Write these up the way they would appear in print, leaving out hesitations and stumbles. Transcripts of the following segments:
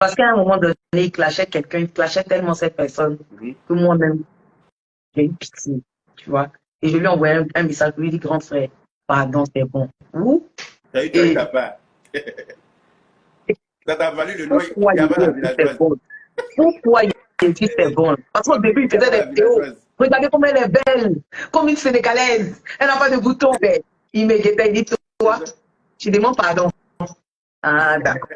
Parce qu'à un moment donné, il clashait quelqu'un, il clashait tellement cette personne que moi-même, j'ai eu pitié, tu vois. Et je lui ai envoyé un message pour lui dire, grand frère, pardon, c'est bon. Ou, Tu as eu ta part. Ça t'a valu le nom pourquoi il Yaba la dit c'est villageoise. bon? Pourquoi il dit c'est bon? Parce qu'au début, il faisait Yaba la des vidéos. villageoise. Regardez comme elle est belle, comme une Sénégalaise. Elle n'a pas de bouton. Il me guettait, il dit, toi, tu demandes pardon. Ah, d'accord.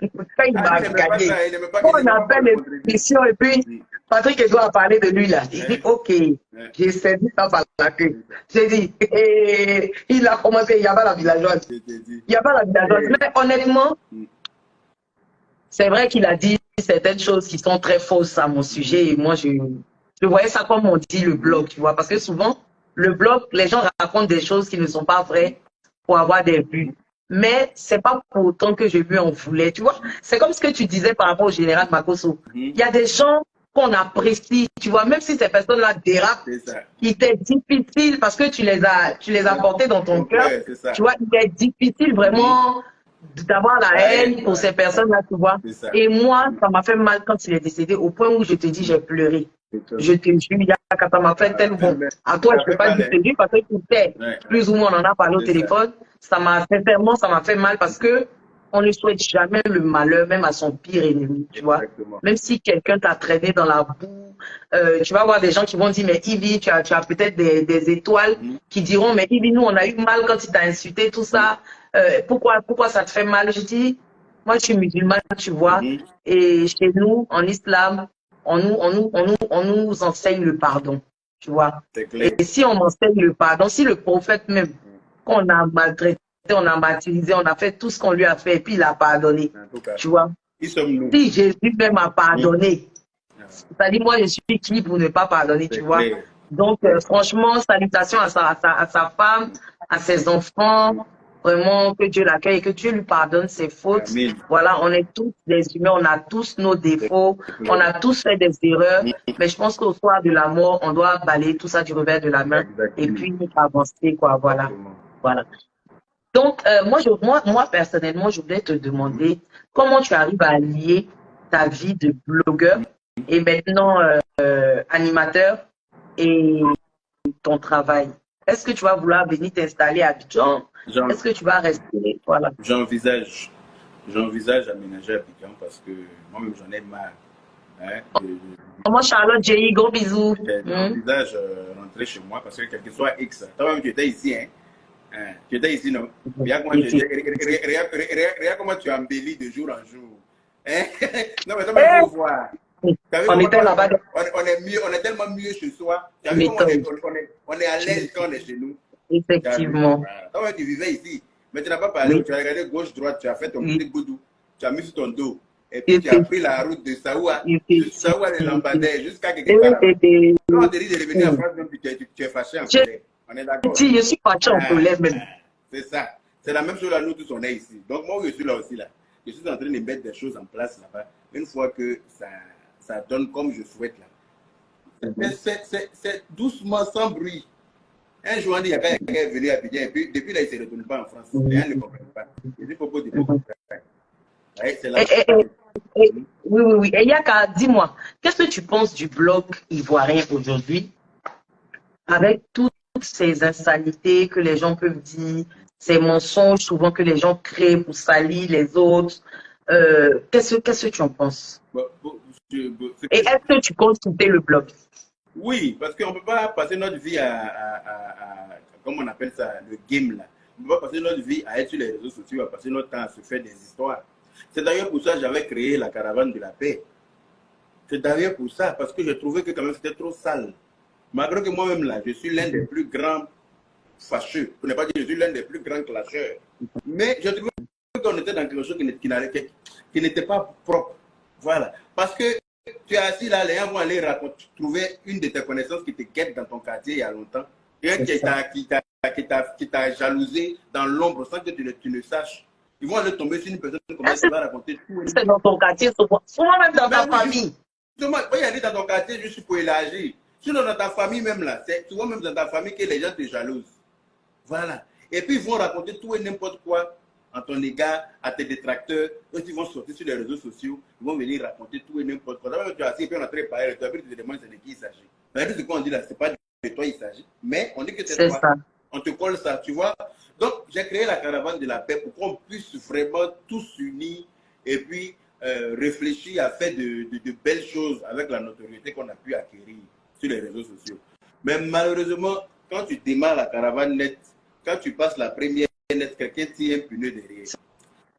Quand il Ah, il m'a n'aimait pas gagné. ça, il n'aimait pas Quand qu'il on n'aimait pas appelle le contre-vue. l'émission et puis Patrick Edouard a parlé de lui là. Il dit, ok, j'ai saisi ça par la queue. J'ai dit, il a commencé, il y a pas la villageoise. Il n'y a pas la villageoise. Mais honnêtement, c'est vrai qu'il a dit certaines choses qui sont très fausses à mon sujet. Et moi, je voyais ça comme on dit le blog, tu vois. Parce que souvent, le blog, les gens racontent des choses qui ne sont pas vraies pour avoir des vues. Mais c'est pas pour autant que je lui en voulais, tu vois. C'est comme ce que tu disais par rapport au général Makosso. Il y a des gens qu'on apprécie, tu vois, même si ces personnes-là dérapent, il était difficile parce que tu les as portés dans ton cœur, tu vois, il est difficile vraiment d'avoir la haine pour ces personnes-là, tu vois. Et moi, ça m'a fait mal quand il est décédé, au point où je te dis, j'ai pleuré. Je te jure, ça m'a fait tellement. À toi, je ne peux pas dire que parce que tu sais, plus ou moins, on en a parlé au téléphone. Ça m'a sincèrement, ça m'a fait mal parce que on ne souhaite jamais le malheur, même à son pire ennemi, tu vois. Même si quelqu'un t'a traîné dans la boue, tu vas voir des gens qui vont dire, mais Ivy, tu as peut-être des étoiles qui diront, mais Ivy, nous, on a eu mal quand il t'a insulté, tout ça. Pourquoi ça te fait mal? Je dis, moi, je suis musulmane, tu vois, et chez nous, en islam, on nous enseigne le pardon, tu vois. Et si on enseigne le pardon, si le prophète même, qu'on a maltraité, on a martyrisé, on a fait tout ce qu'on lui a fait, et puis il a pardonné, tu vois. Si Jésus même a pardonné, c'est-à-dire moi, je suis qui pour ne pas pardonner, tu vois. Donc, franchement, salutations à sa femme, à ses enfants. Vraiment, que Dieu l'accueille et que Dieu lui pardonne ses fautes. Voilà, on est tous des humains, on a tous nos défauts, on a tous fait des erreurs. Mais je pense qu'au soir de la mort, on doit balayer tout ça du revers de la main et puis avancer, quoi. Voilà. Voilà. Donc, moi, personnellement, je voulais te demander comment tu arrives à allier ta vie de blogueur et maintenant animateur et ton travail. Est-ce que tu vas vouloir venir t'installer à Abidjan? Est-ce que tu vas rester? Voilà. J'envisage aménager Abidjan parce que moi-même j'en ai marre. Hein, Comment Charlotte, J.I., gros bisous. J'envisage rentrer chez moi parce que quel que soit X, toi-même tu étais ici, hein? Tu étais ici, non? Regarde comment tu embellis de jour en jour. Hein? Non, mais toi-même, il faut voir. On était là-bas. On est tellement mieux chez soi. Tu as vu comment on est à l'aise quand on est chez nous. Effectivement. Toi-même, tu vivais ici. Mais tu n'as pas parlé. Tu as regardé gauche-droite, tu as fait ton petit boudou. Tu as mis sur ton dos. Et puis tu as pris la route de Saoua. Saoua les Lambadais jusqu'à quelque part. Quand on te dit de revenir en France, même tu es fâché en colère. On est d'accord. Je suis fâché en colère même. C'est ça. C'est la même chose là, nous tous on est ici. Donc moi je suis là aussi là. Je suis en train de mettre des choses en place là-bas. Une fois que ça donne comme je souhaite là. Mais c'est doucement, sans bruit. Un jour, il y a quelqu'un qui est venu à Abidjan et puis depuis là, il ne se retourne pas en France. Les gens ne comprennent pas. Je dis propos de c'est là. Oui. Et Yaka, dis-moi, qu'est-ce que tu penses du blog ivoirien aujourd'hui avec toutes ces insanités que les gens peuvent dire, ces mensonges souvent que les gens créent pour salir les autres? Qu'est-ce que tu en penses? Et est-ce que tu comptes quitter le blog? Oui, parce qu'on ne peut pas passer notre vie comment on appelle ça, le game là. On ne peut pas passer notre vie à être sur les réseaux sociaux, à passer notre temps à se faire des histoires. C'est d'ailleurs pour ça que j'avais créé la caravane de la paix. C'est d'ailleurs pour ça, parce que je trouvais que quand même c'était trop sale. Malgré que moi-même là, je suis l'un des plus grands fâcheux. Pour ne pas dire que je suis l'un des plus grands clasheurs. Mais je trouvais qu'on était dans quelque chose qui n'était pas propre. Voilà. Parce que tu es assis là, les gens vont aller trouver une de tes connaissances qui te guette dans ton quartier il y a longtemps. Quelqu'un qui t'a jalousé dans l'ombre sans que tu ne saches. Ils vont aller tomber sur une personne comme ça qui va raconter tout. C'est dans ton quartier, souvent même dans ta famille. Souvent, il y aller dans ton quartier juste pour élargir. Sinon, dans ta famille même là, c'est souvent même dans ta famille que les gens te jalousent. Voilà. Et puis, ils vont raconter tout et n'importe quoi en ton égard à tes détracteurs. Eux, ils vont sortir sur les réseaux sociaux, ils vont venir raconter tout et n'importe quoi. D'abord, tu as assis et puis on est en train de parler, tu as vu, tu te demandes de qui il s'agit. Ce qu'on dit là, ce n'est pas de toi il s'agit, mais on dit que c'est toi. Ça. On te colle ça, tu vois. Donc, j'ai créé la caravane de la paix pour qu'on puisse vraiment tous s'unir et puis réfléchir à faire de belles choses avec la notoriété qu'on a pu acquérir sur les réseaux sociaux. Mais malheureusement, quand tu démarres la caravane net, quand tu passes la première net, quelqu'un tire un pneu derrière.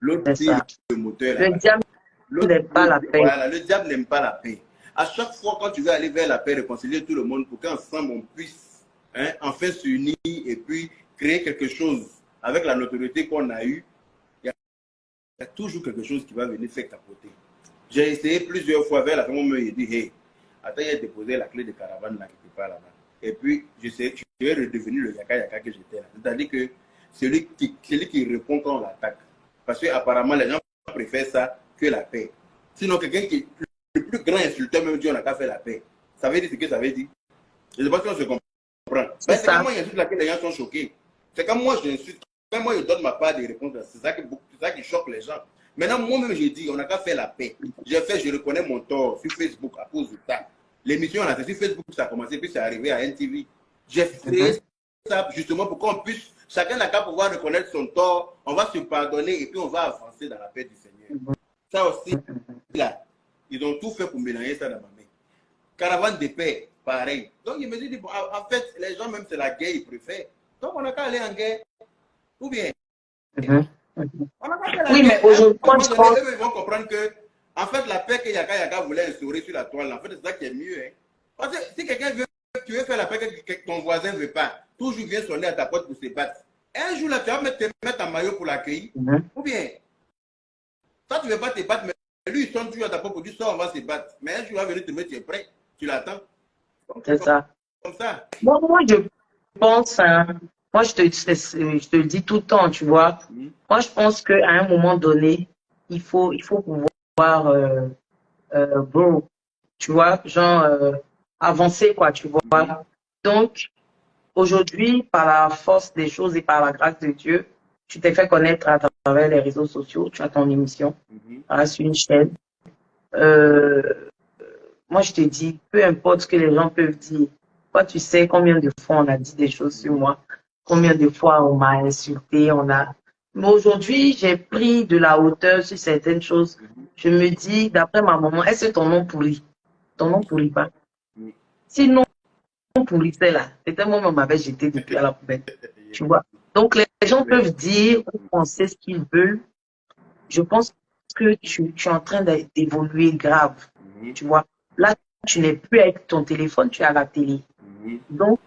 L'autre tire le moteur. Le diable n'aime pas la paix. Voilà, le diable n'aime pas la paix. À chaque fois, quand tu veux aller vers la paix, réconcilier tout le monde pour qu'ensemble on puisse enfin s'unir et puis créer quelque chose avec la notoriété qu'on a eue, il y a toujours quelque chose qui va venir faire capoter. J'ai essayé plusieurs fois vers la fin, on me dit, hey, attends, il a déposé la clé de caravane là, quelque part là-bas. Et puis, je suis redevenu le yaka-yaka que j'étais là. C'est-à-dire que celui qui répond quand on l'attaque. Parce qu'apparemment, les gens préfèrent ça que la paix. Sinon, quelqu'un qui est le plus grand insulteur, même dit on n'a qu'à faire la paix. Ça veut dire ce que ça veut dire. Je ne sais pas si on se comprend. C'est quand moi j'insulte laquelle les gens sont choqués. C'est quand moi j'insulte, quand moi je donne ma part des réponses, c'est ça qui choque les gens. Maintenant, moi-même, j'ai dit, on n'a qu'à faire la paix. Je reconnais mon tort sur Facebook à cause de ça. L'émission, on a fait sur Facebook, ça a commencé, puis c'est arrivé à NTV. J'ai fait ça justement pour qu'on puisse, chacun n'a qu'à pouvoir reconnaître son tort, on va se pardonner et puis on va avancer dans la paix du Seigneur. Ça aussi, là, ils ont tout fait pour mélanger ça dans ma main. Caravane de paix, pareil. Donc, il me dit, bon, en fait, les gens, même c'est la guerre, ils préfèrent. Donc, on n'a qu'à aller en guerre. Ou bien. Oui, mais aujourd'hui, ils vont comprendre que, en fait, la paix que Yaka voulait instaurer sur la toile, en fait, c'est ça qui est mieux. Hein. Parce que si quelqu'un veut, tu veux faire la paix que ton voisin ne veut pas, toujours vient sonner à ta porte pour se battre. Un jour là, tu vas te mettre en maillot pour l'accueillir. Ou bien, toi, tu ne veux pas te battre, mais lui, il sonne toujours à ta porte pour dire ça, on va se battre. Mais un jour, il va venir te mettre, tu es prêt, tu l'attends. C'est ça. Comme ça. Moi, je pense, hein, moi, je te le dis tout le temps, tu vois. Moi, je pense qu'à un moment donné, il faut pouvoir, bon, tu vois, genre, avancer, quoi, tu vois. Donc, aujourd'hui, par la force des choses et par la grâce de Dieu, tu t'es fait connaître à travers les réseaux sociaux, tu as ton émission, sur une chaîne. Moi, je te dis, peu importe ce que les gens peuvent dire, toi, tu sais combien de fois on a dit des choses sur moi, combien de fois on m'a insulté, Mais aujourd'hui, j'ai pris de la hauteur sur certaines choses. Je me dis, d'après ma maman, est-ce que ton nom pourrit? Ton nom pourrit pas. Sinon, pourrissait là. C'était moi, on m'avait jeté depuis à la poubelle. Tu vois. Donc, les gens peuvent dire ou penser ce qu'ils veulent. Je pense que tu es en train d'évoluer grave. Tu vois. Là, tu n'es plus avec ton téléphone, tu es à la télé. Donc,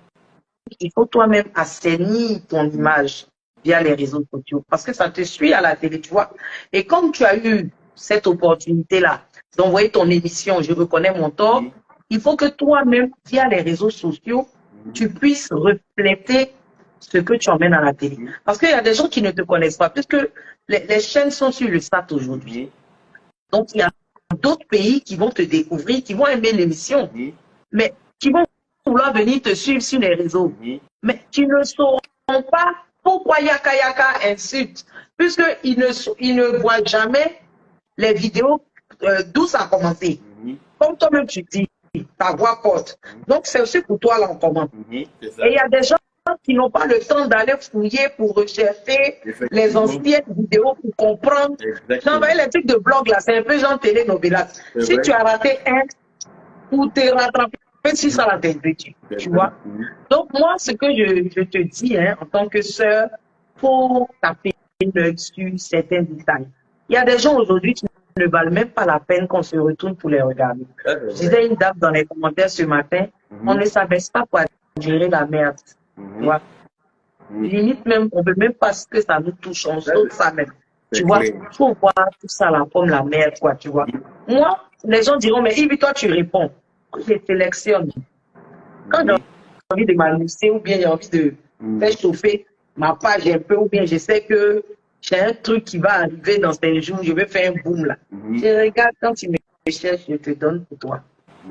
il faut toi-même assainir ton image via les réseaux sociaux parce que ça te suit à la télé, tu vois. Et comme tu as eu cette opportunité-là d'envoyer ton émission, je reconnais mon tort, il faut que toi-même, via les réseaux sociaux, tu puisses refléter ce que tu emmènes à la télé. Parce qu'il y a des gens qui ne te connaissent pas, puisque les chaînes sont sur le SAT aujourd'hui. Donc, il y a d'autres pays qui vont te découvrir, qui vont aimer l'émission, mais qui vont vouloir venir te suivre sur les réseaux. Mais qui ne sauront pas pourquoi Yaka insulte, puisqu'ils ne voient jamais les vidéos d'où ça a commencé. Comme toi-même tu dis, ta voix porte. Donc, c'est aussi pour toi là en commun. Et il y a des gens qui n'ont pas le temps d'aller fouiller pour rechercher les anciennes vidéos pour comprendre. J'envoie les trucs de blog là, c'est un peu genre télénovelas. Si tu as raté un, pour te rattraper, si ça l'a perdu, tu vois. Donc, moi, ce que je te dis, hein, en tant que sœur, pour taper l'œil sur certains détails. Il y a des gens aujourd'hui qui ne valent même pas la peine qu'on se retourne pour les regarder. Je disais une dame dans les commentaires ce matin, on ne savait pas quoi gérer la merde. Tu vois. Limite même, on ne veut même pas ce que ça nous touche, on saute ça même. Tu vois, il faut voir tout ça là comme la merde, quoi, tu vois. Moi, les gens diront, mais Yves, toi, tu réponds. Je sélectionne. Quand j'ai envie de m'amuser ou bien j'ai envie de faire chauffer ma page un peu, ou bien je sais que j'ai un truc qui va arriver dans ces jours, je vais faire un boom là. Je regarde, quand tu me cherches, je te donne pour toi.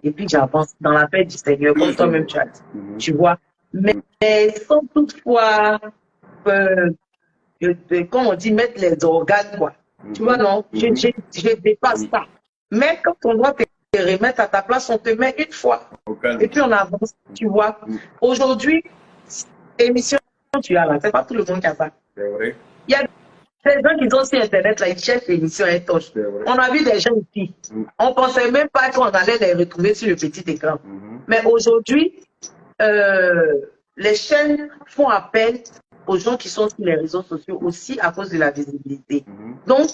Et puis j'avance dans la paix du Seigneur, comme toi-même tu as dit. Tu vois. Mais sans toutefois comme on dit, mettre les organes, quoi. Tu vois, non, je dépasse ça. Mais quand on doit te remettre à ta place, on te met une fois. Et puis on avance, tu vois. Aujourd'hui, émission, tu as là, c'est pas tout le monde qui a ça. C'est vrai. Il y a des gens qui sont sur Internet, là, ils cherchent l'émission et touchent. On a vu des gens ici. On pensait même pas qu'on allait les retrouver sur le petit écran. Mais aujourd'hui, les chaînes font appel aux gens qui sont sur les réseaux sociaux aussi à cause de la visibilité. Donc,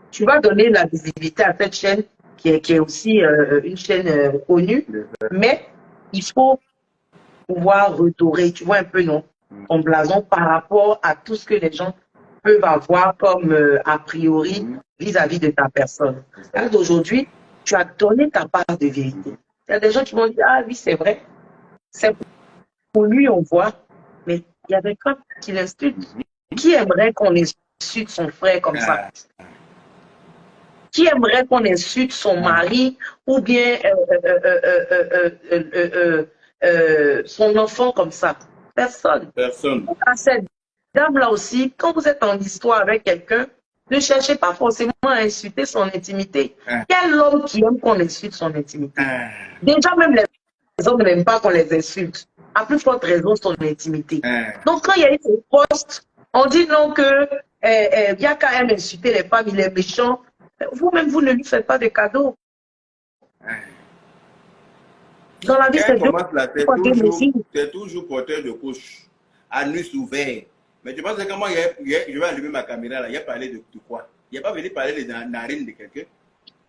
tu vas donner la visibilité à cette chaîne qui est aussi une chaîne connue, mais il faut pouvoir redorer, tu vois un peu, non, ton blason par rapport à tout ce que les gens peuvent avoir comme a priori vis-à-vis de ta personne. Aujourd'hui, tu as donné ta part de vérité. Il y a des gens qui vont dire, ah oui, c'est vrai, c'est pour lui, on voit, mais il y a des gens qui l'insultent. Qui aimerait qu'on insulte son frère comme ça? Qui aimerait qu'on insulte son mari ou bien son enfant comme ça? Personne. Personne. À cette dame-là aussi, quand vous êtes en histoire avec quelqu'un, ne cherchez pas forcément à insulter son intimité. Quel homme qui aime qu'on insulte son intimité? Déjà, même les hommes n'aiment pas qu'on les insulte. À plus forte raison, son intimité. Donc, quand il y a eu ce poste, on dit non que Yaka aime insulter les femmes, il est méchant. Vous-même, vous ne lui faites pas de cadeaux. Dans la vie, c'est toujours porteur de couche, anus ouvert. Mais tu penses que comment je vais allumer ma caméra là, il a parlé de quoi? Il n'a pas venu parler de la narine de quelqu'un.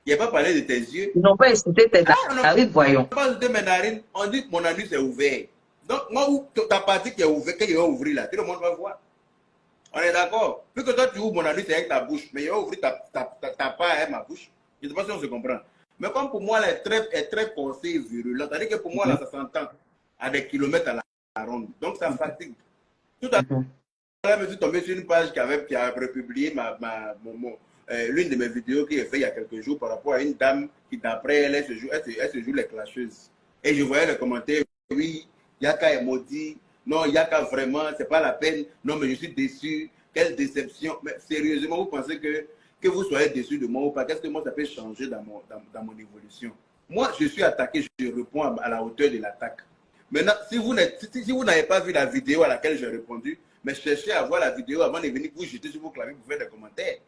Il n'a pas parlé de tes yeux. Ils n'ont pas insulté tes narines, voyons. On n'a pas insulté mes narines, on dit que mon anus est ouvert. Donc, moi, ta partie qui est ouverte, quand il va ouvrir là, tout le monde va voir. On est d'accord? Plus que toi, tu ouvres mon anus avec ta bouche, mais il va ouvrir ta part avec ma bouche. Je ne sais pas si on se comprend. Mais comme pour moi, elle est très corsée et virulente, c'est-à-dire que pour moi, là, ça s'entend à des kilomètres à la ronde. Donc, ça fatigue. Tout à l'heure, je suis tombé sur une page qui avait republié l'une de mes vidéos que j'ai fait il y a quelques jours par rapport à une dame qui, d'après elle, elle se joue les clasheuses. Et je voyais les commentaires, oui, Yaka est maudit, non, Yaka vraiment, c'est pas la peine, non, mais je suis déçu, quelle déception. Mais sérieusement, vous pensez que vous soyez déçu de moi ou pas, qu'est-ce que moi ça peut changer dans mon évolution? Moi, je suis attaqué, je réponds à la hauteur de l'attaque. Maintenant, si vous n'avez pas vu la vidéo à laquelle j'ai répondu, mais cherchez à voir la vidéo avant de venir vous jeter sur vos claviers pour faire des commentaires.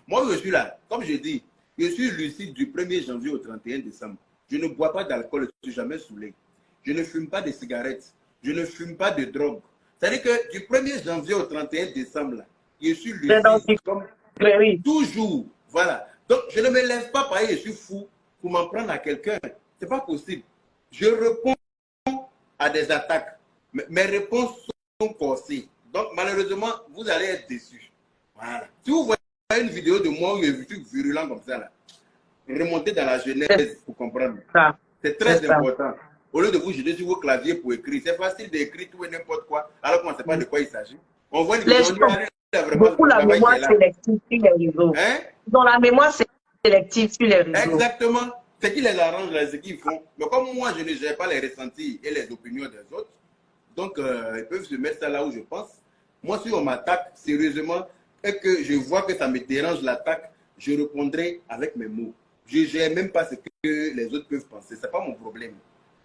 Moi, je suis là, comme je dis, je suis lucide du 1er janvier au 31 décembre. Je ne bois pas d'alcool, je ne suis jamais saoulé. Je ne fume pas de cigarettes, je ne fume pas de drogue. C'est-à-dire que du 1er janvier au 31 décembre, là, je suis lucide comme toujours. Voilà. Donc, je ne me lève pas pareil, je suis fou pour m'en prendre à quelqu'un. Ce n'est pas possible. Je réponds à des attaques. Mes réponses sont corsées. Donc, malheureusement, vous allez être déçus. Voilà. Si vous voyez une vidéo de moi où je suis virulent comme ça, là, remontez dans la genèse pour comprendre. C'est très important. Au lieu de vous jeter sur vos claviers pour écrire, c'est facile d'écrire tout et n'importe quoi, alors qu'on ne sait pas de quoi il s'agit. On voit une vidéo, beaucoup la mémoire sélective sur les réseaux. Dans la mémoire sélective sur les réseaux. Exactement. Ce qui les arrange, ce qu'ils font. Mais comme moi, je ne gère pas les ressentis et les opinions des autres, donc ils peuvent se mettre ça là où je pense. Moi, si on m'attaque sérieusement et que je vois que ça me dérange l'attaque, je répondrai avec mes mots. Je ne gère même pas ce que les autres peuvent penser. Ce n'est pas mon problème.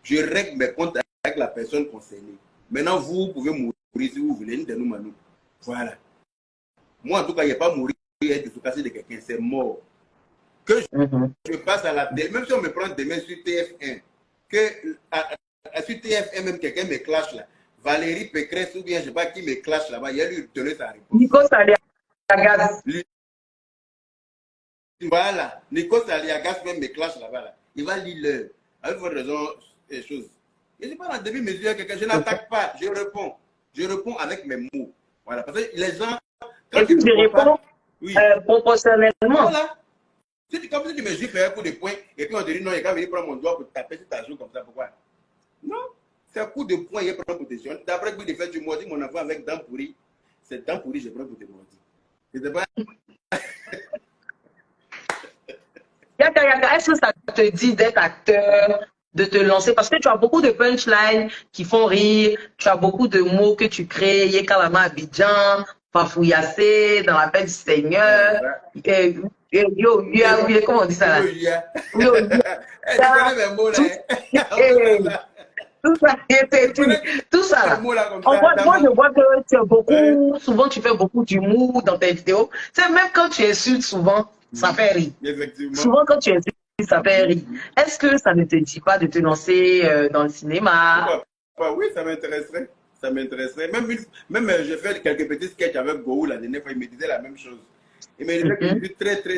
Je règle mes comptes avec la personne concernée. Maintenant, vous pouvez mourir si vous voulez. Voilà. Moi, en tout cas, il n'y a pas mourir et de se casser de quelqu'un. C'est mort. Que je passe à la télé, même si on me prend demain sur TF1, que sur TF1, même quelqu'un me clash là. Valérie Pécresse ou bien je ne sais pas qui me clash là-bas, il a lui donné sa réponse. Nico Saliagas. Voilà. Nico Saliagas même me clash là-bas. Là. Il va lire l'heure. Avec votre raison, les choses. Je ne suis pas en demi-mesure à quelqu'un. Je n'attaque pas. Je réponds. Je réponds avec mes mots. Voilà. Parce que les gens. Quand et puis je réponds proportionnellement. Voilà. Comme si tu me dis faire un coup de poing et puis on te dit non, il va venir prendre mon doigt pour taper sur ta joue comme ça. Pourquoi? Non. C'est un coup de poing, il prend protection. D'après que tu fais, tu mords mon enfant avec dents pourries. C'est dents pourries, je prends pour te mordir. C'était pas. Yaka, est-ce que ça te dit d'être acteur, de te lancer? Parce que tu as beaucoup de punchlines qui font rire, tu as beaucoup de mots que tu crées, Yekalama Abidjan, fafouillassé dans la paix du Seigneur. Comment on dit ça là? Yo, Tu connais mes mots là. Tout ça là. Moi, je vois que tu as beaucoup, souvent tu fais beaucoup d'humour dans tes vidéos. C'est même quand tu insultes souvent, ça fait rire. Effectivement. Souvent quand tu insultes, ça fait rire. Est-ce que ça ne te dit pas de te lancer dans le cinéma? Oui, ça m'intéresserait. Ça m'intéresserait. Même j'ai fait quelques petits sketchs avec Gohou la dernière fois, il me disait la même chose. Il me disait que je suis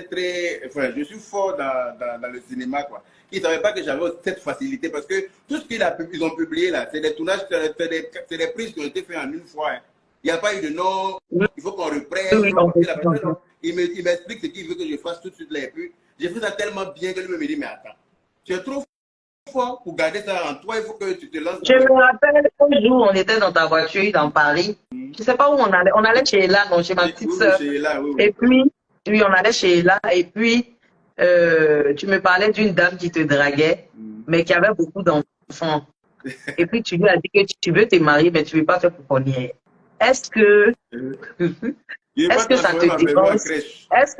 très, enfin, je suis fort dans le cinéma, quoi. Il ne savait pas que j'avais cette facilité parce que tout ce qu'ils ont publié là, c'est des tournages, c'est des prises qui ont été faites en une fois. Hein. Il n'y a pas eu de non, il faut qu'on reprenne. Il m'explique ce qu'il veut que je fasse tout de suite là. Et puis, j'ai fait ça tellement bien que lui me dit, mais attends, tu es trop fort pour garder ça en toi, il faut que tu te lances. Je me rappelle un jour, on était dans ta voiture dans Paris. Je ne sais pas où on allait. On allait chez Ella, non, chez ma petite soeur. Et puis, oui, on allait chez Ella. Et puis, tu me parlais d'une dame qui te draguait, mais qui avait beaucoup d'enfants. Et puis, tu lui as dit que tu veux te marier, mais tu ne veux pas faire pouponnière. Est-ce que ça te dérange? Est-ce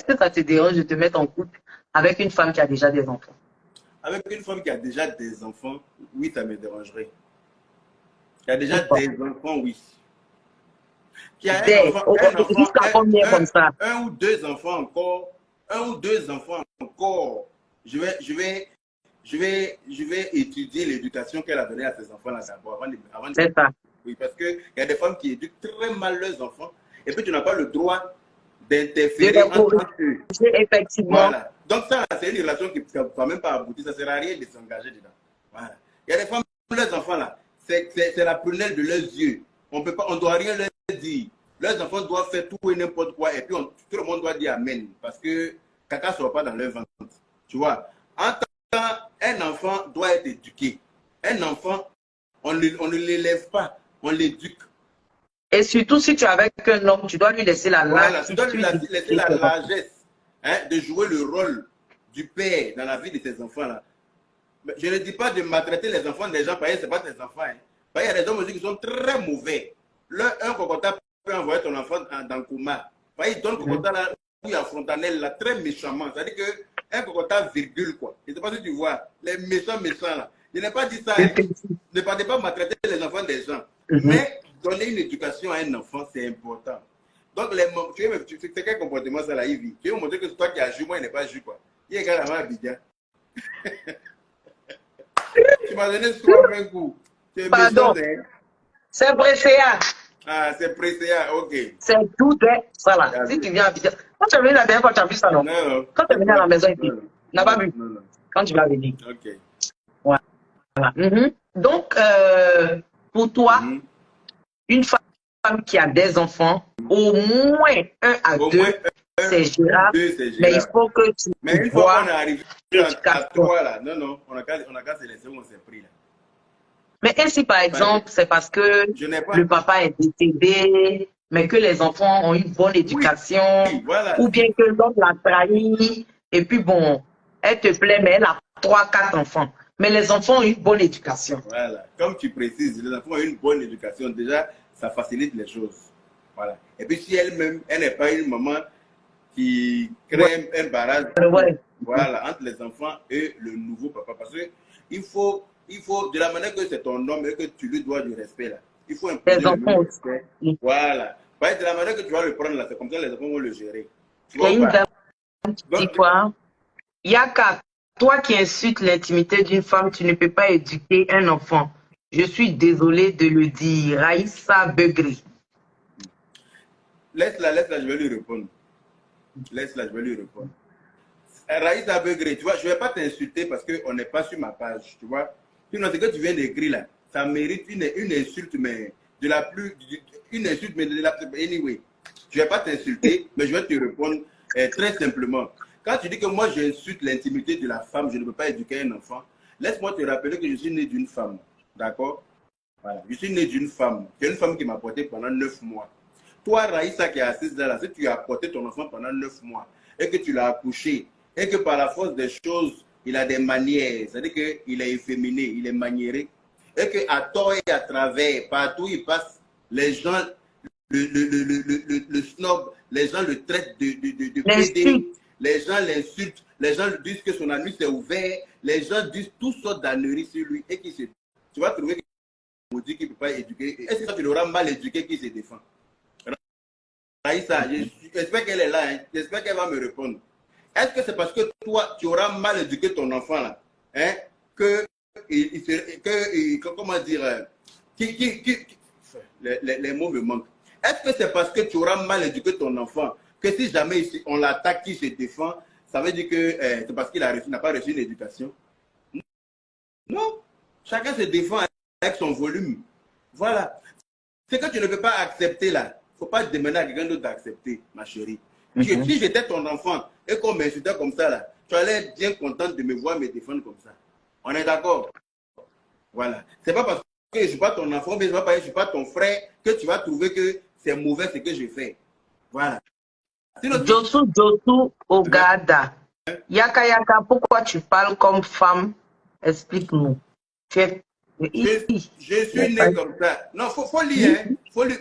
que ça te dérange de te mettre en couple avec une femme qui a déjà des enfants? Avec une femme qui a déjà des enfants, oui, ça me dérangerait. Qui a déjà des enfants, oui. Qui a un ou deux enfants encore. Je vais étudier l'éducation qu'elle a donnée à ses enfants là d'abord. C'est ça. Oui, parce qu'il y a des femmes qui éduquent très mal leurs enfants. Et puis tu n'as pas le droit d'interférer entre eux. Effectivement. Voilà. Donc ça, c'est une relation qui ne va même pas aboutir. Ça ne sert à rien de s'engager dedans. Voilà. Il y a des femmes, leurs enfants là, c'est la prunelle de leurs yeux. On ne doit rien leur dire. Leurs enfants doivent faire tout et n'importe quoi. Et puis tout le monde doit dire Amen. Parce que caca ne sort pas dans leur ventre. Tu vois. En tant qu'un enfant doit être éduqué. Un enfant, on ne l'élève pas, on l'éduque. Et surtout, si tu es avec un homme, tu dois lui laisser la tu dois lui laisser la largesse de jouer le rôle du père dans la vie de tes enfants. Là. Je ne dis pas de maltraiter les enfants des gens, parce que ce n'est pas tes enfants. Hein. Parce qu'il y a des hommes aussi qui sont très mauvais. Un cocotat peut envoyer ton enfant dans le coma. Il donne le cocotat là, où il y a frontanelle, là, très méchamment. C'est-à-dire qu'un cocotat virgule, quoi. Je ne sais pas si tu vois, les méchants là. Je n'ai pas dit ça. Hein. Ne partez pas maltraiter les enfants des gens. Mais donner une éducation à un enfant, c'est important. Donc, c'est quel comportement ça là, Yves? Tu veux montrer que c'est toi qui as joué, moi, il n'est pas joué, quoi. Il est également à Abidjan. Tu m'as donné soif un coup. Pardon. C'est Bresséa. Ah, c'est Bresséa, ok. C'est tout, voilà. Si tu viens à Abidjan. Quand tu es venu la dernière fois, tu as vu ça, non? Non. Quand tu es venu à la maison, tu n'as pas vu? Non. Quand tu vas venir. Ok. Voilà. Donc, pour toi, une femme qui a des enfants, au moins un à deux, c'est gérable. Mais il faut que tu Mais une fois qu'on est arrivé à 3 là, non, on a qu'à se laisser où on s'est pris là. Mais ainsi, par exemple, c'est parce que le papa est décédé, mais que les enfants ont une bonne éducation, voilà. Ou bien que l'homme l'a trahi, et puis bon, elle te plaît, mais elle a 3-4 enfants. Mais les enfants ont une bonne éducation. Voilà, comme tu précises, les enfants ont une bonne éducation. Déjà, ça facilite les choses. Voilà. Et puis si elle-même, elle n'est pas une maman qui crée un barrage voilà, entre les enfants et le nouveau papa. Parce que il faut, de la manière que c'est ton homme et que tu lui dois du respect, là, il faut imposer le respect. Voilà. De la manière que tu vas le prendre, là, c'est comme ça les enfants vont le gérer. Il y a une dame qui dit quoi? Yaka, toi qui insultes l'intimité d'une femme, tu ne peux pas éduquer un enfant. Je suis désolé de le dire. Raïssa Begri. Laisse-la, je vais lui répondre. Raïssa Begri, tu vois, je ne vais pas t'insulter parce qu'on n'est pas sur ma page, tu vois. Sinon, ce que tu viens d'écrire là, ça mérite une insulte, mais de la plus... Une insulte, mais de la... Anyway, je ne vais pas t'insulter, mais je vais te répondre très simplement. Quand tu dis que moi, j'insulte l'intimité de la femme, je ne peux pas éduquer un enfant, laisse-moi te rappeler que je suis né d'une femme. D'accord? Voilà. Je suis né d'une femme. C'est une femme qui m'a porté pendant 9 mois. Toi, Raïssa, qui est assise là, si tu as porté ton enfant pendant 9 mois et que tu l'as accouché et que par la force des choses, il a des manières, c'est-à-dire qu'il est efféminé, il est maniéré, et qu'à tort et à travers, partout où il passe, les gens le snob, les gens le traitent de PD, les gens l'insultent, les gens lui disent que son anus est ouvert, les gens disent toutes sortes d'âneries sur lui et tu vas trouver qu'il ne peut pas éduquer. Est-ce que tu l'auras mal éduqué qui se défend? Raïssa, j'espère qu'elle est là, hein. J'espère qu'elle va me répondre. Est-ce que c'est parce que toi, tu auras mal éduqué ton enfant là, hein, comment dire, les mots me manquent. Est-ce que c'est parce que tu auras mal éduqué ton enfant que si jamais on l'attaque, qui se défend, ça veut dire que c'est parce qu'il n'a pas reçu une éducation? Non. Chacun se défend avec son volume. Voilà. Ce que tu ne peux pas accepter là, il ne faut pas demander à quelqu'un d'autre d'accepter, ma chérie. Si j'étais ton enfant et qu'on m'insultait comme ça là, tu allais être bien contente de me voir me défendre comme ça. On est d'accord? Voilà. C'est pas parce que je ne suis pas ton enfant, mais je ne suis pas ton frère que tu vas trouver que c'est mauvais ce que je fais. Voilà. Josu Ogada. Yaka Yaka, pourquoi tu parles comme femme? Explique-nous. Je suis né comme ça. Non, faut lire, hein. Faut lire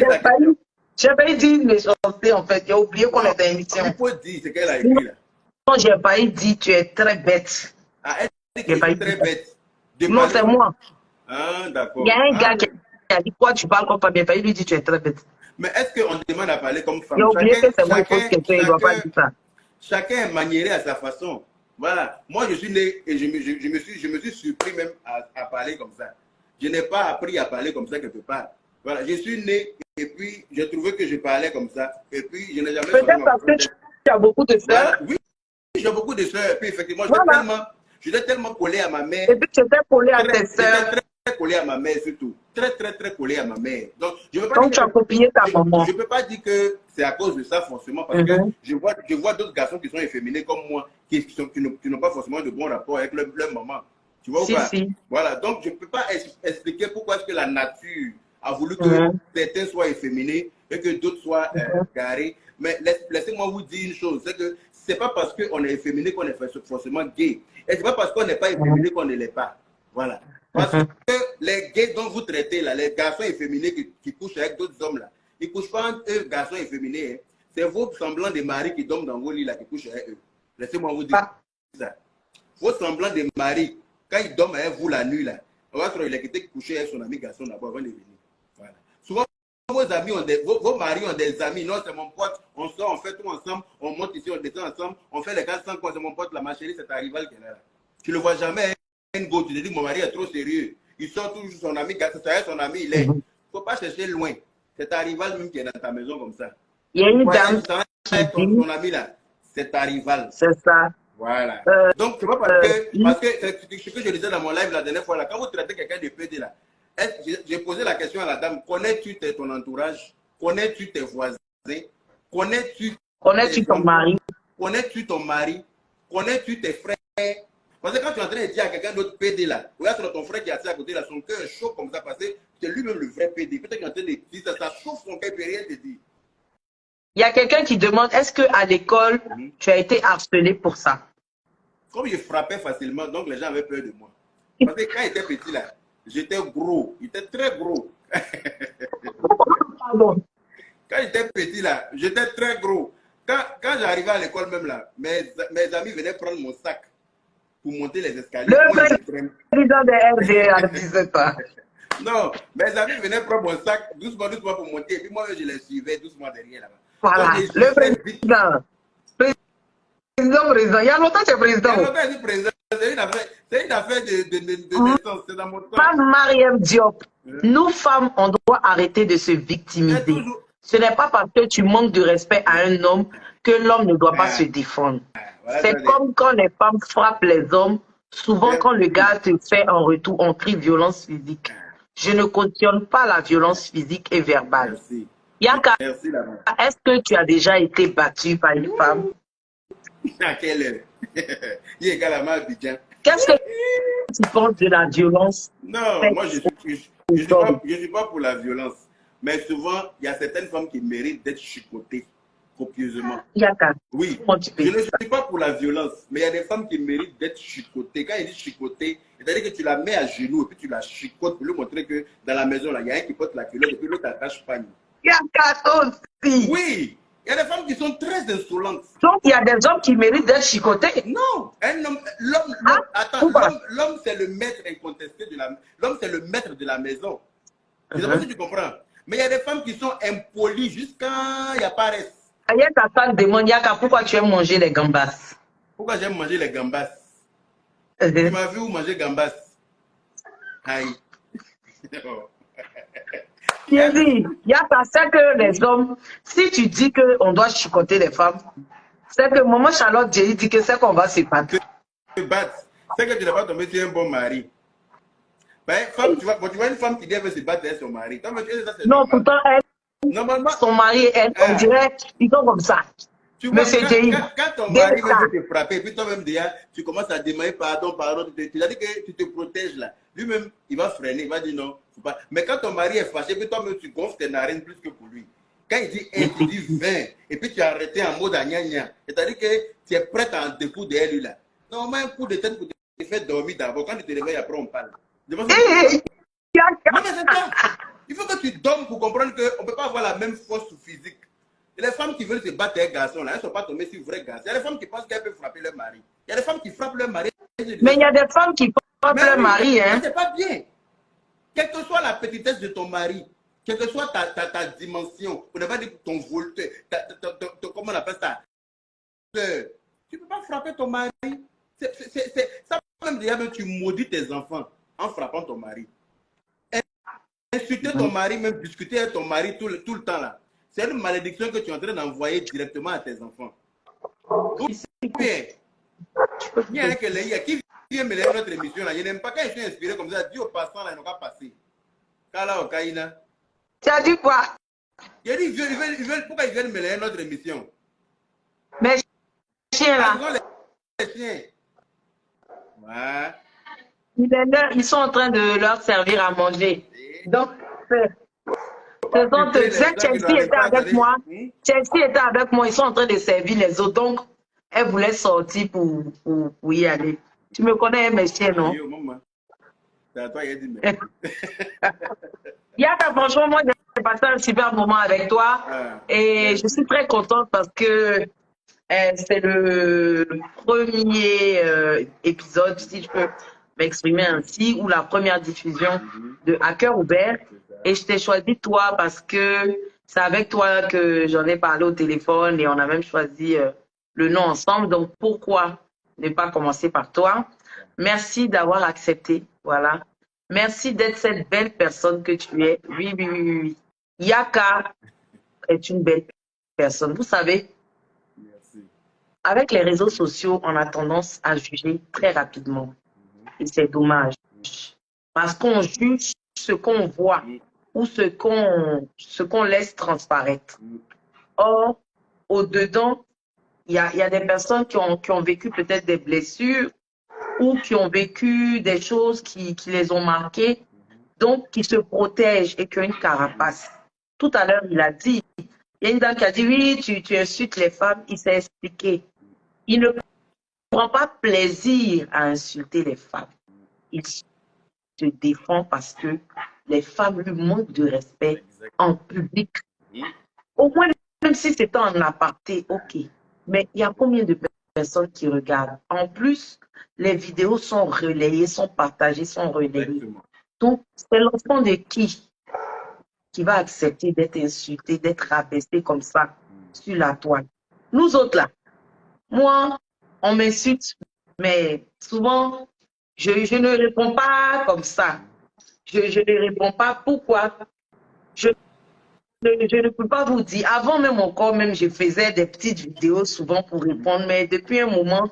la question. J'ai pas dit méchanceté en fait. J'ai oublié qu'on était en émission. Il faut dire ce qu'elle a écrit là. Non, j'ai pas dit tu es très bête. Ah, elle dit que je suis très bête. Non, c'est moi. Ah, d'accord. Il y a un gars qui a dit quoi tu parles comme femme. Il lui dit tu es très bête. Mais est-ce qu'on demande à parler comme femme? J'ai oublié que c'est moi qui pose question. Il ne doit pas dire ça. Chacun est maniéré à sa façon. Voilà. Moi, je suis né et je me suis surpris même à parler comme ça. Je n'ai pas appris à parler comme ça quelque part. Voilà. Je suis né et puis j'ai trouvé que je parlais comme ça. Et puis je n'ai jamais... Peut-être parce que tu as beaucoup de sœurs. Voilà. Oui, j'ai beaucoup de sœurs. Et puis effectivement, j'étais tellement collé à ma mère. Et puis tu étais collé à tes sœurs. Très collé à ma mère surtout. Très collé à ma mère. Donc, je veux pas donc tu as copié ta maman. Je ne peux pas dire que c'est à cause de ça forcément, parce que je vois d'autres garçons qui sont efféminés comme moi, qui n'ont pas forcément de bons rapports avec leur maman. Tu vois ou pas? Voilà, donc je ne peux pas expliquer pourquoi est-ce que la nature a voulu que certains soient efféminés et que d'autres soient carrés. Mais laissez-moi vous dire une chose, c'est que ce n'est pas parce qu'on est efféminé qu'on est forcément gay. Et ce n'est pas parce qu'on n'est pas efféminé qu'on ne l'est pas. Voilà. Parce que les gays dont vous traitez là, les garçons efféminés qui couchent avec d'autres hommes là, ils ne couchent pas entre eux, garçons efféminés. Hein. C'est vos semblants de maris qui dorment dans vos lits là, qui couchent avec eux. Laissez-moi vous dire ça. Vos semblants de maris, quand ils dorment avec vous la nuit là, on va trouver qu'il était couché avec son ami garçon là-bas avant de venir. Voilà. Souvent, vos amis vos maris ont des amis. Non, c'est mon pote, on sort, on fait tout ensemble, on monte ici, on descend ensemble, on fait les 400 quoi, c'est mon pote, ma chérie, c'est ta rivale qui est là. Tu ne le vois jamais. Hein. Go, tu te dis mon mari est trop sérieux. Il sort toujours son ami, son ami, il est. Il ne faut pas chercher loin. C'est ta rivale même qui est dans ta maison comme ça. Il y a une dame qui dit... ton ami là, c'est ta rivale. C'est ça. Voilà. Donc, c'est pas parce que ce que je disais dans mon live la dernière fois là, quand vous traitez quelqu'un de PD là, j'ai posé la question à la dame, connais-tu ton entourage? Connais-tu tes voisins? Connais-tu ton mari? Connais-tu ton mari? Connais-tu tes frères? Parce que quand tu es en train de dire à quelqu'un d'autre PD là, regarde sur ton frère qui est assis à côté là, son cœur est chaud comme ça parce que c'est lui-même le vrai PD. Peut-être qu'il est en train de dire ça, ça chauffe son cœur et rien te dit. Il y a quelqu'un qui demande, est-ce qu'à l'école, tu as été harcelé pour ça? Comme je frappais facilement, donc les gens avaient peur de moi. Parce que quand j'étais petit là, j'étais gros, j'étais très gros. Pardon. Quand j'étais petit là, j'étais très gros. Quand j'arrivais à l'école même là, mes amis venaient prendre mon sac pour monter les escaliers. Le président de RDA disait ça. Non, mes amis venaient prendre mon sac doucement pour monter. Et puis moi, je les suivais doucement derrière là-bas. Voilà, le président. Président. Il y a longtemps que tu es président. Il y a longtemps que je suis président. C'est une affaire de naissance. C'est dans mon temps. Femme Mariam Diop, nous femmes, on doit arrêter de se victimiser. Ce n'est pas parce que tu manques de respect à un homme que l'homme ne doit pas se défendre. Voilà, c'est comme quand les femmes frappent les hommes. Souvent, quand le gars te fait en retour, on crie violence physique. Je ne cautionne pas la violence physique et verbale. Merci. Yaka, est-ce que tu as déjà été battu par une femme? À quelle heure? Il est à Abidjan. Qu'est-ce que tu penses de la violence? Non, moi je suis pas pour la violence. Mais souvent, il y a certaines femmes qui méritent d'être chicotées copieusement. Yaka, oui, je ne suis pas pour la violence, mais il y a des femmes qui méritent d'être chicotées. Quand il dit chicoter, c'est-à-dire que tu la mets à genoux et puis tu la chicotes pour lui montrer que dans la maison, là, il y a un qui porte la culotte et puis l'autre attache pagne. Yaka aussi. Oui, il y a des femmes qui sont très insolentes. Donc, il y a des hommes qui méritent d'être chicotés. Non, l'homme, c'est le maître incontesté de la, l'homme, c'est le maître de la maison. Je ne sais pas si tu comprends. Mais il y a des femmes qui sont impolies jusqu'à il n'y a pas reste. Ailleurs, ta femme demande, Yaka, pourquoi tu aimes manger les gambas? Pourquoi j'aime manger les gambas? Tu m'as vu où manger gambas? Aïe. J'ai dit, Yaka, c'est que les hommes, si tu dis qu'on doit chicoter les femmes, c'est que maman Charlotte Jerry dit que c'est qu'on va se battre. C'est que tu n'as pas tombé sur un bon mari. Ben, femme, tu vois une femme qui devait se battre avec son mari. Non, pourtant, elle, normalement, son mari, elle, on dirait, ils sont comme ça. Tu vois, Monsieur Jerry, quand ton mari veut te frapper, puis toi-même déjà, tu commences à demander pardon, tu as dit que tu te protèges là. Lui-même, il va freiner, il va dire non, faut pas. Mais quand ton mari est fâché, puis toi-même, tu gonfles tes narines plus que pour lui. Quand il dit 1, tu dis 20, et puis tu as arrêté en mode gna-gna. C'est-à-dire que tu es prêt à en découdre derrière lui là. Normalement, un coup de tête pour te faire dormir d'abord. Quand tu te réveilles, après on parle. Non, mais c'est ça. Il faut que tu dormes pour comprendre qu'on ne peut pas avoir la même force physique. Et les femmes qui veulent se battre avec garçons, là, elles ne sont pas tombées sur vrais garçons. Il y a des femmes qui pensent qu'elles peuvent frapper leur mari. Il y a des femmes qui frappent leur mari. Mais il y a des femmes qui frappent leur mari. Hein. C'est pas bien. Quelle que soit la petitesse de ton mari, quelle que soit ta dimension, on n'a pas dit ton volteur, comment on appelle ça? Tu ne peux pas frapper ton mari. Ça même déjà, tu maudis tes enfants en frappant ton mari. Insulter ton mari, même discuter avec ton mari tout le temps là. C'est une malédiction que tu es en train d'envoyer directement à tes enfants. Donc, bien. Il y a qui vient me lire notre émission là. Je n'aime pas quand je suis inspiré comme ça. Dis aux passants là, ils n'ont pas passé. Kala Okaina. Tu as dit quoi? Il a dit, pourquoi ils viennent me lire notre émission? Mais chiens là. Les chiens. Ouais. Ils sont en train de leur servir à manger. Donc, Chelsea était avec moi. Chelsea était avec moi. Ils sont en train de servir les autres. Donc, elle voulait sortir pour y aller. Tu me connais, mes chiens, non? C'est à toi, il a dit merci. Yaka, franchement, moi, j'ai passé un super moment avec toi. Et je suis très contente parce que c'est le premier épisode, si je peux m'exprimer ainsi, ou la première diffusion de Hacker Ouvert. Et je t'ai choisi toi parce que c'est avec toi que j'en ai parlé au téléphone et on a même choisi le nom ensemble. Donc, pourquoi ne pas commencer par toi? Merci d'avoir accepté. Voilà. Merci d'être cette belle personne que tu es. Oui, oui, oui, oui. Yaka est une belle personne. Vous savez, avec les réseaux sociaux, on a tendance à juger très rapidement. Et c'est dommage. Parce qu'on juge ce qu'on voit ou ce qu'on laisse transparaître. Or, au-dedans, il y a des personnes qui ont vécu peut-être des blessures ou qui ont vécu des choses qui les ont marquées, donc qui se protègent et qui ont une carapace. Tout à l'heure, il a dit, il y a une dame qui a dit, oui, tu insultes les femmes, il s'est expliqué. Il ne prend pas plaisir à insulter les femmes. Il se défend parce que les femmes lui manquent de respect en public. Au moins, même si c'est en aparté, ok. Mais il y a combien de personnes qui regardent? En plus, les vidéos sont relayées, sont partagées, sont relayées. Donc, c'est l'enfant de qui va accepter d'être insulté, d'être rabaissé comme ça sur la toile? Nous autres là, moi, on m'insulte, mais souvent, je ne réponds pas comme ça. Je ne réponds pas. Pourquoi? Je ne peux pas vous dire. Avant même encore, je faisais des petites vidéos souvent pour répondre, mais depuis un moment,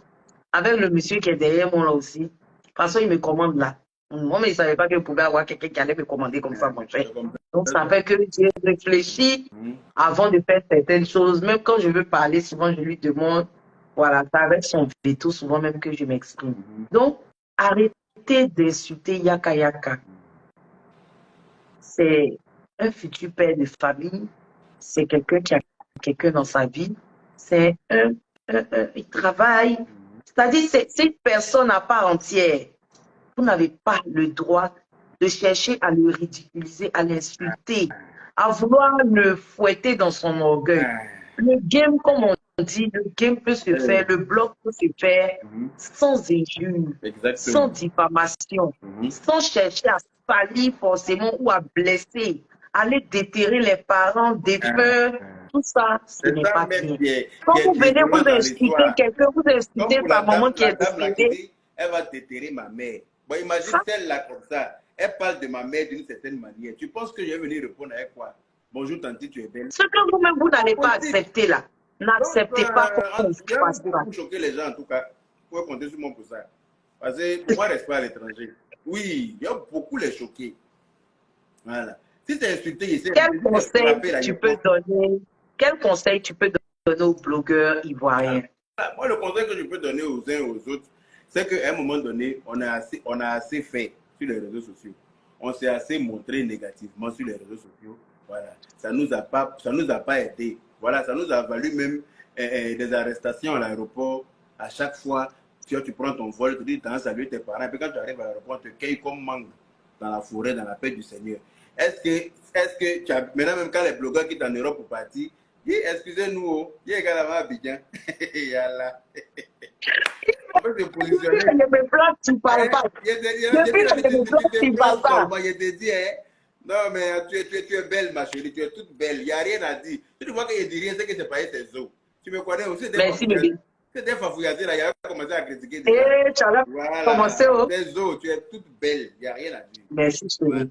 avec le monsieur qui est derrière moi là aussi, parce qu'il me commande là. Moi, mais il ne savait pas que je pouvais avoir quelqu'un qui allait me commander comme ça, mon frère. Donc, ça fait que j'ai réfléchi avant de faire certaines choses. Même quand je veux parler, souvent, je lui demande, voilà, c'est avec son veto, souvent même que je m'exprime. Donc, arrêtez d'insulter Yaka Yaka. C'est un futur père de famille. C'est quelqu'un qui a quelqu'un dans sa vie. C'est il travaille. C'est-à-dire, c'est une personne à part entière. Vous n'avez pas le droit de chercher à le ridiculiser, à l'insulter. à vouloir le fouetter dans son orgueil. Le game, comme on dit, le game peut se faire, le blog peut se faire sans injure, sans diffamation, sans chercher à salir forcément ou à blesser, aller déterrer les parents, défaire, tout ça, ce n'est pas bien. Quand vous venez vous insulter quelqu'un, vous insultez sa maman qui est décédée. Elle va déterrer ma mère. Bon, imagine celle-là comme ça. Elle parle de ma mère d'une certaine manière. Tu penses que je vais venir répondre avec quoi? Bonjour, tante, tu es belle. Ce que vous-même, vous n'allez pas accepter là. N'acceptez pas qu'on vous fasse ça. Pour choquer les gens, en tout cas, vous pouvez compter sur moi pour ça. Parce que moi, je reste pas à l'étranger. Oui, il y a beaucoup les choqués. Voilà. Si tu es insulté ici, quel conseil tu peux donner aux blogueurs ivoiriens? Moi, le conseil que je peux donner aux uns et aux autres, c'est qu'à un moment donné, on a assez fait sur les réseaux sociaux. On s'est assez montré négativement sur les réseaux sociaux. Voilà. Ça nous a pas aidé. Voilà, ça nous a valu même des arrestations à l'aéroport. À chaque fois, tu prends ton vol, tu dis, tu as salué tes parents, et puis quand tu arrives à l'aéroport, tu te cueilles comme mangue dans la forêt, dans la paix du Seigneur. Est-ce que tu as, maintenant même quand les blogueurs quittent en Europe pour partir, dis, excusez-nous, il y a un gars là-bas à Abidjan. Yallah. En fait, c'est positionné. Je me plante, tu ne parles pas. Je te dis, non, mais tu es belle, ma chérie, tu es toute belle. Il n'y a rien à dire. Si tu vois qu'il ne dit rien, c'est que c'est pas tes os. Tu me connais aussi. Merci, bébé. C'est des fafouilladés là, il a commencé à critiquer. Tu as commencé. Tes os, tu es toute belle. Il n'y a rien à dire. Merci, chérie.